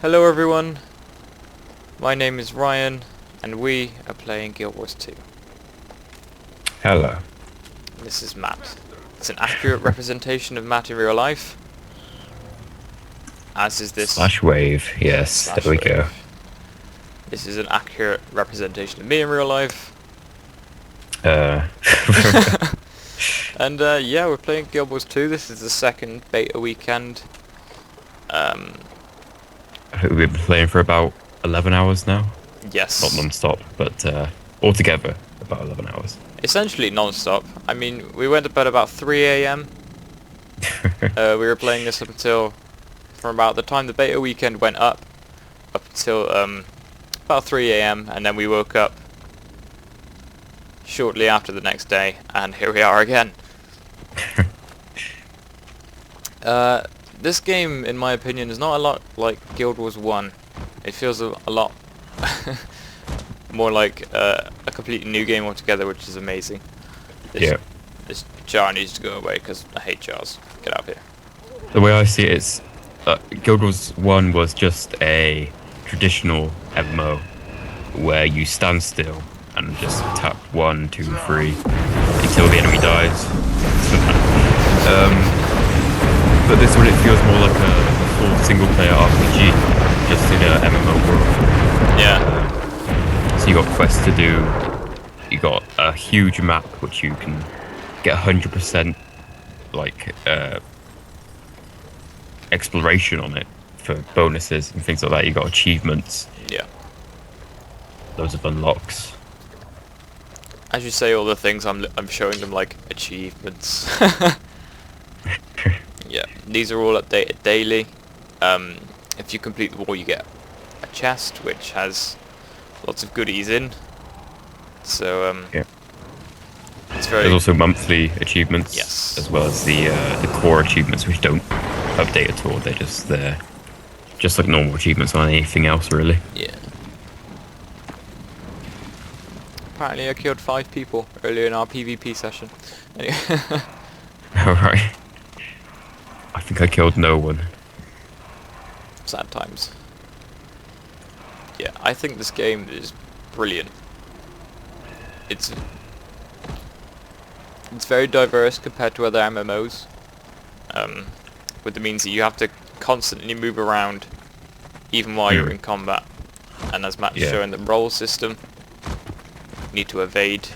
Hello everyone, my name is Ryan, and we are playing Guild Wars 2. Hello. This is Matt. It's an accurate representation of Matt in real life, as is this Slash wave, yes, slash there we wave. go. This is an accurate representation of me in real life. And yeah, we're playing Guild Wars 2. This is the second beta weekend. We've been playing for about 11 hours now. Yes. Not non-stop, but altogether about 11 hours. Essentially non-stop. I mean, we went to bed about 3 AM. We were playing this from about the time the beta weekend went up until about 3 AM, and then we woke up shortly after the next day, and here we are again. This game, in my opinion, is not a lot like Guild Wars 1. It feels a lot more like a completely new game altogether, which is amazing. This jar needs to go away because I hate jars. Get out of here. The way I see it is, Guild Wars 1 was just a traditional MMO where you stand still and just tap 1, 2, 3 until the enemy dies. But this one, it feels more like a full single-player RPG, just in a MMO world. Yeah. So you got quests to do. You got a huge map which you can get 100% like exploration on it for bonuses and things like that. You got achievements. Yeah. Loads of unlocks. As you say all the things, I'm showing them like achievements. Yeah, these are all updated daily. If you complete the wall, you get a chest which has lots of goodies in. So Yeah. it's very. There's also monthly achievements, Yes. as well as the core achievements, which don't update at all. They're just there, just like normal achievements on anything else, really. Yeah. Apparently, I killed 5 people earlier in our PvP session. Anyway. All right. I think I killed no one. Sad times. Yeah, I think this game is brilliant. It's very diverse compared to other MMOs. With the means that you have to constantly move around, even while you're in combat. And as Matt's showing, the roll system, you need to evade.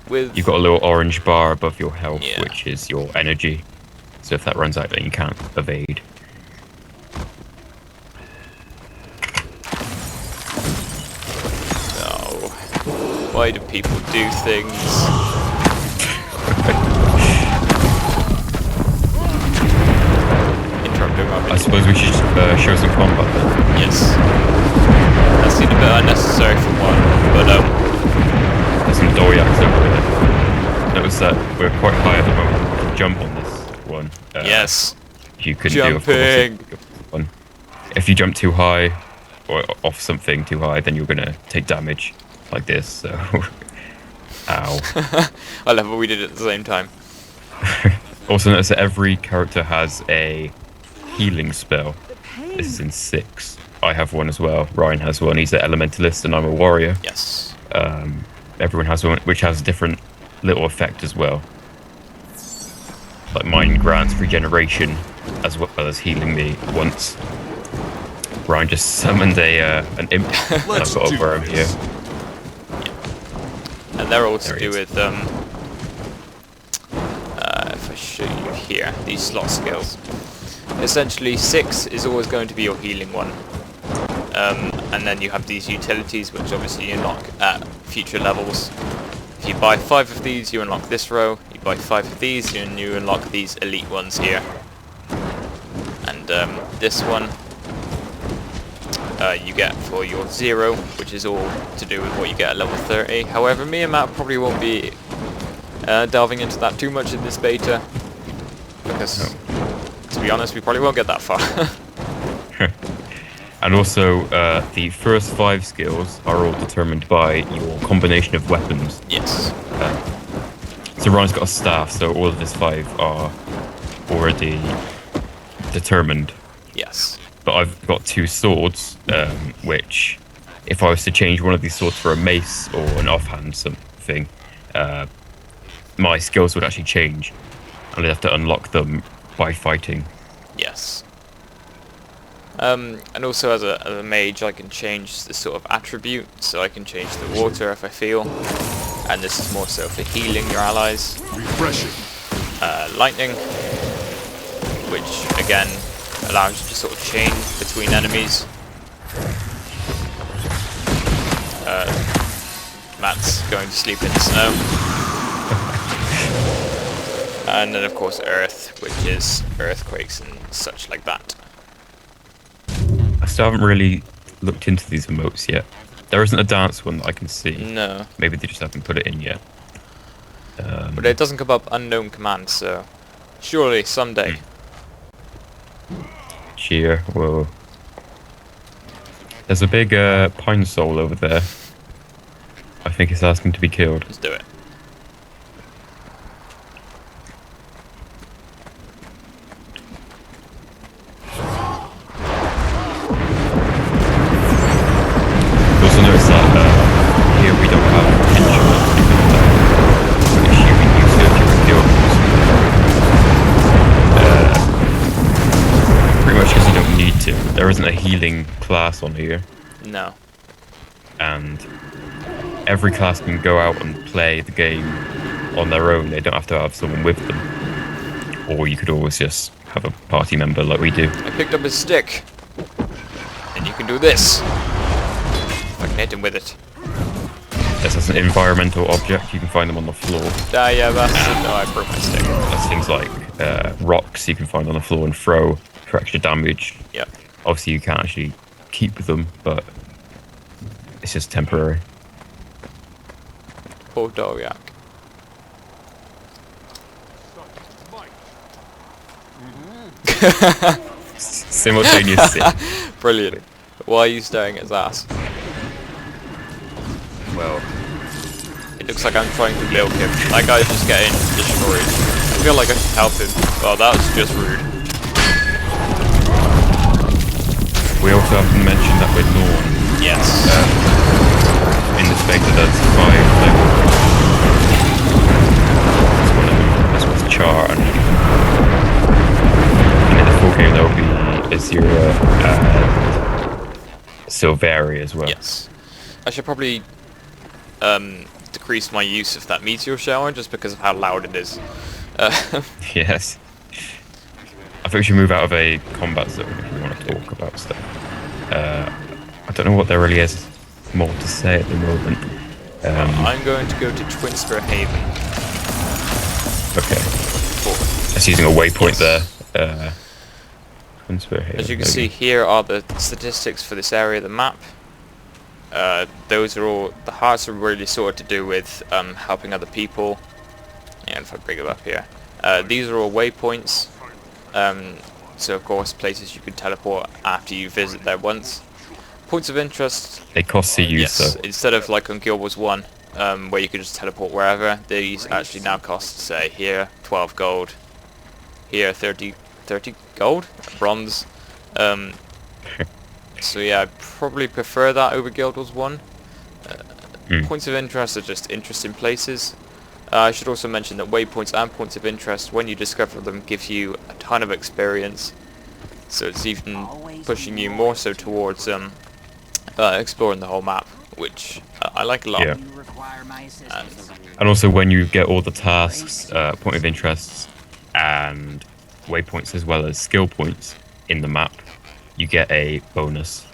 You've got a little orange bar above your health, Yeah. which is your energy. So if that runs out, then you can't evade. No. Why do people do things? Interrupting my I suppose we should show some combat then. Yes. That seemed a bit unnecessary for one, but There's some Doriaks over there. Notice that we're quite high at the moment. We can jump on this one. yes. You could Jumping. do, of course, if you jump too high or off something too high, then you're gonna take damage like this. So, ow. I love what we did at the same time. Also notice that every character has a healing spell. This is in 6. I have one as well. Ryan has one. He's an elementalist, and I'm a warrior. Yes. Everyone has one, which has a different little effect as well. Like mine grants regeneration, as well as healing me once. Ryan just summoned an imp. I've got over him here. And they're all to There he do is. with if I show you here, these slot skills. Essentially, 6 is always going to be your healing one. And then you have these utilities, which obviously you unlock at future levels. If you buy 5 of these, you unlock this row. You buy 5 of these, and you unlock these elite ones here. And this one you get for your 0, which is all to do with what you get at level 30. However, me and Matt probably won't be delving into that too much in this beta, because, to be honest, we probably won't get that far. And also, the first 5 skills are all determined by your combination of weapons. Yes. So Ryan's got a staff, so all of his 5 are already determined. Yes. but I've got 2 swords, which, if I was to change one of these swords for a mace or an offhand something, my skills would actually change, and I'd have to unlock them by fighting. Yes. And also as a mage, I can change the sort of attribute, so I can change the water if I feel, and this is more so for healing your allies. Refreshing. Lightning, which again allows you to sort of chain between enemies. Matt's going to sleep in the snow. And then of course Earth, which is earthquakes and such like that. I still haven't really looked into these emotes yet. There isn't a dance one that I can see. No. Maybe they just haven't put it in yet. But it doesn't come up unknown commands, so surely someday. Cheer, whoa. There's a big pine soul over there. I think it's asking to be killed. Let's do it. Also notice that here we don't have henchmen. Assuming you circular kills. Pretty much because you don't need to. There isn't a healing class on here, No. and every class can go out and play the game on their own. They don't have to have someone with them. Or you could always just have a party member like we do. I picked up his stick. And you can do this. I can hit him with it. This is an environmental object. You can find them on the floor. Yeah, that's it. No, I broke my stick. There's things like rocks you can find on the floor and throw for extra damage. Yep. Obviously you can't actually keep them, but it's just temporary. Poor Doriak. Simultaneously. Brilliant. Why are you staring at his ass? Well, It looks like I'm trying to milk him. That guy's just getting destroyed. I feel like I should help him. Oh, that was just rude. we also have to mention that we're Norn. Yes. In this beta there's 5 levels. This one's Char, and in the full game there will be Azura and Silveri as well. Yes. I should probably decrease my use of that meteor shower just because of how loud it is. Yes. I think we should move out of a combat zone if we want to talk about stuff. I don't know what there really is more to say at the moment. I'm going to go to Twinspur Haven. Okay. For It's using a waypoint there. Twinspur Haven, As you can maybe. see, here are the statistics for this area of the map. Those are all, the hearts are really sort of to do with helping other people. And if I bring it up here. These are all waypoints. So of course places you can teleport after you visit there once. Points of interest. They cost CUs, Yes, though. instead of like on Guild Wars 1, where you could just teleport wherever, these actually now cost, say, here 12 gold, here 30 gold, bronze. So yeah, I'd probably prefer that over Guild Wars 1. Points of interest are just interesting places. I should also mention that waypoints and points of interest, when you discover them, give you a ton of experience. So it's even pushing you more so towards exploring the whole map, which I like a lot. Yeah. And also when you get all the tasks, point of interests, and waypoints as well as skill points in the map, you get a bonus,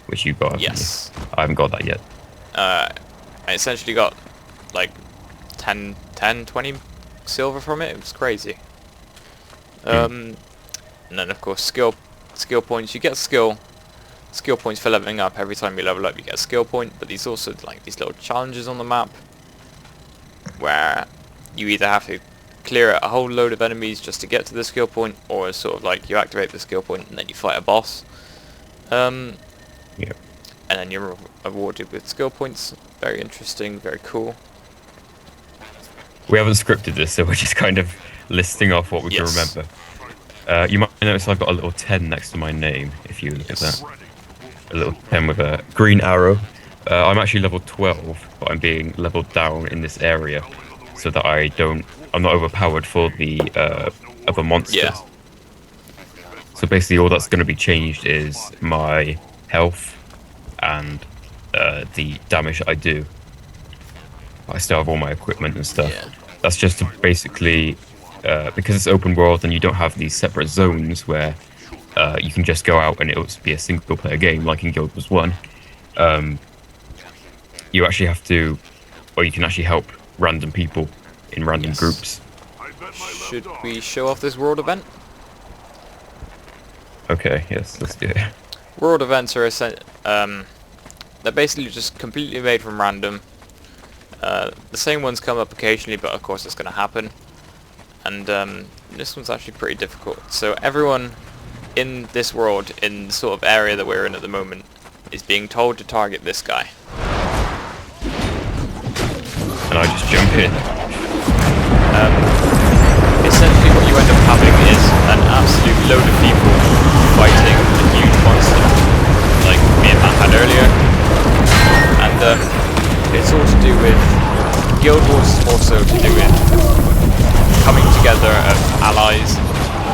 which you got. Yes. I haven't got that yet. I essentially got like 10, 20 silver from it. It was crazy. And then of course skill points. You get skill points for leveling up. Every time you level up you get a skill point, but these also like these little challenges on the map where you either have to clear a whole load of enemies just to get to the skill point, or sort of like you activate the skill point and then you fight a boss. And then you're awarded with skill points. Very interesting, very cool. We haven't scripted this, so we're just kind of listing off what we Yes. can remember. You might notice I've got a little 10 next to my name, if you look at that. A little 10 with a green arrow. I'm actually level 12, but I'm being leveled down in this area so that I'm not overpowered for the other monsters. Yeah. So basically all that's going to be changed is my health and the damage that I do. I still have all my equipment and stuff. Yeah. That's just to basically, because it's open world and you don't have these separate zones where you can just go out and it'll be a single player game like in Guild Wars 1. You actually have to, or you can actually help random people in random groups. Should we show off this world event? Okay, yes, let's do it. World events are they're basically just completely made from random. The same ones come up occasionally, but of course it's going to happen. And this one's actually pretty difficult. So everyone in this world, in the sort of area that we're in at the moment, is being told to target this guy. And I just jump in. Essentially what you end up having is an absolute load of people fighting a huge monster, like me and Matt had earlier. And it's all to do with Guild Wars, also to do with coming together of allies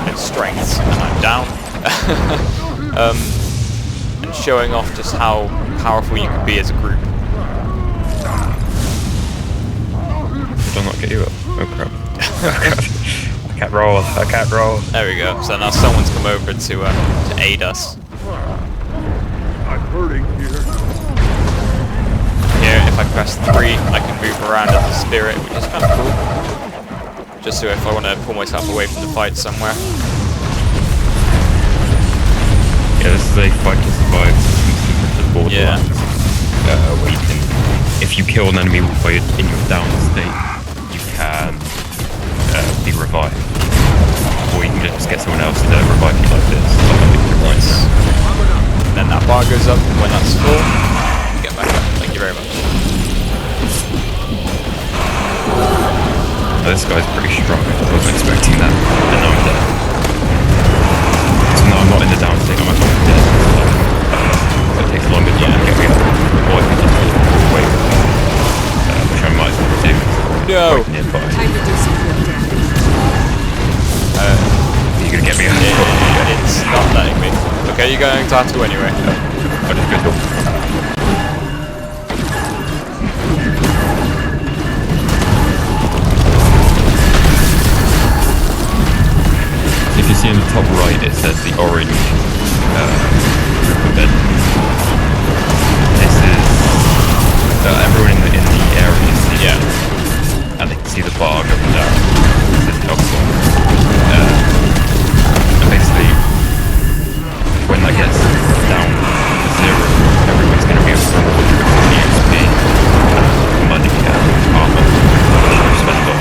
and strengths, and I'm down. And showing off just how powerful you can be as a group. Did I not get you up? Oh crap. I can't roll, I can't roll. There we go. So now someone's come over to aid us. I'm hurting here. Here, if I press 3, I can move around as a spirit, which is kind of cool. Just so if I want to pull myself away from the fight somewhere. Yeah, this is a fight to survive the Borderlands. Where you can, if you kill an enemy while you're in your down state, you can be revived. Or you can just get someone else to revive you like this. Nice. Then that bar goes up, and when that's full, you get back up. Thank you very much. Oh, this guy's pretty strong. I wasn't expecting that. And now I'm dead. So now I'm not in the down state, I'm actually dead. So it takes longer time to get me up. Or I can just wait. Which I might as well do. No! Nearby. I'm reducing your damage. Are you gonna get me out? It's not letting me. Okay, you're going tattoo anyway. I'll just go. If you see in the top right, it says the orange group event. This is everyone in the area sees it, and they can see the bar going down. This is helpful. And basically, when that gets down to 0, everyone's going to be able to reward EXP, money, and armor. Spend on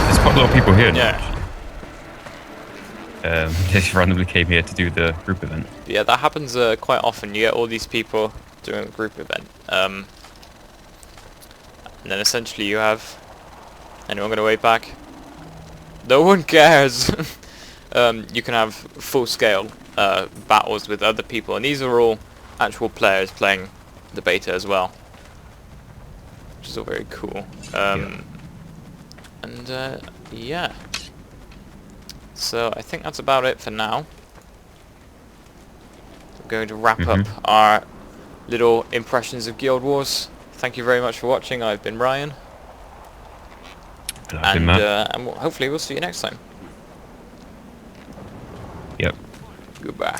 There's quite a lot of people here now. They just randomly came here to do the group event. Yeah, that happens quite often. You get all these people doing a group event. And then essentially you have... Anyone going to wait back? No one cares! You can have full-scale battles with other people, and these are all actual players playing the beta as well, which is all very cool. And yeah, so I think that's about it for now. We're going to wrap up our little impressions of Guild Wars. Thank you very much for watching. I've been Ryan. And hopefully we'll see you next time. Yep. Goodbye.